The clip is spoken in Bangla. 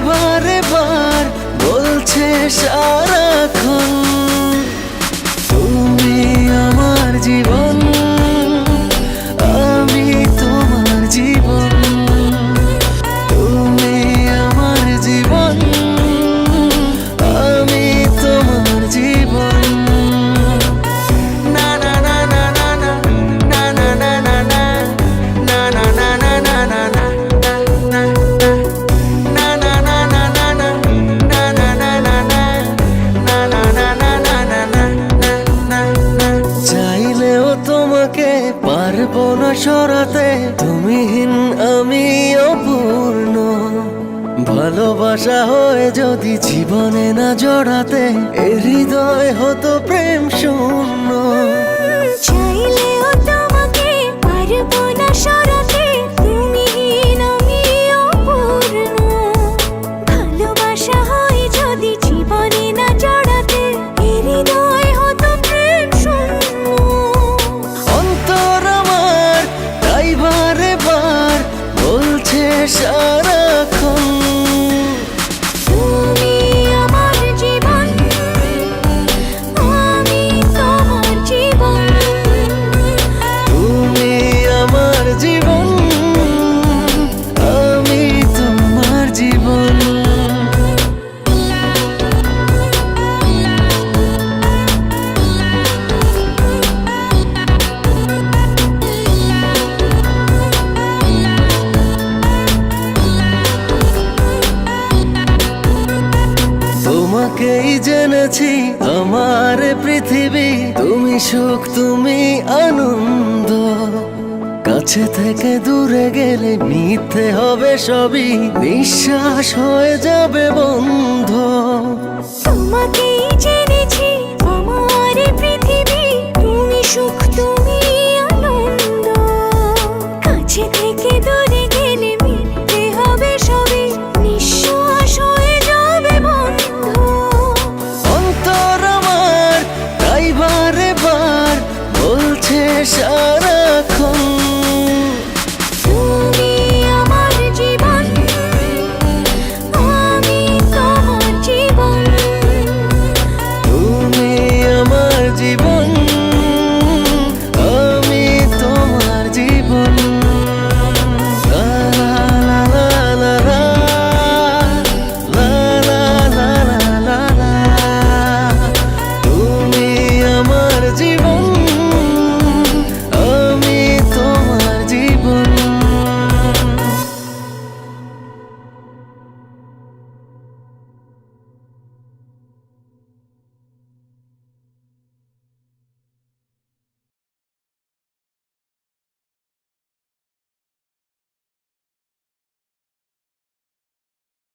বারে বার বলছে সারাক্ষণ তুমি আমার জীবন, আমি তোমার জীবন। তুমি আমার জীবন, আমি তোমার জীবন। না না না না না না না না না না না না না না না না না না পারবো না সরাতে তুমিহীন আমি অপূর্ণ। ভালোবাসা হয়ে যদি জীবনে না জড়াতে এ হৃদয় হতো প্রেম শূন্য। চাইলেও তোমাকে পারবো না সরাতে তুমিহীন আমি অপূর্ণ। ভালোবাসা হয়ে যদি জীবনে না জড়াতে এ হৃদয় হতো প্রেম শূন্য। অন্তর আমার তাই বারে বার বলছে সারাক্ষণ তুমি আমার জীবন, আমি তোমার জীবন। তুমি আমার জীবন, আমি তোমার জীবন। তোমাকেই জেনেছি আমার পৃথিবী, তুমি সুখ তুমি আনন্দ। কাছে থেকে দূরে গেলে মিথ্যে হবে সবই, নিঃশ্বাস হয়ে যাবে বন্ধ। তোমাকেই জেনেছি আমার পৃথিবী, তুমি সুখ তুমি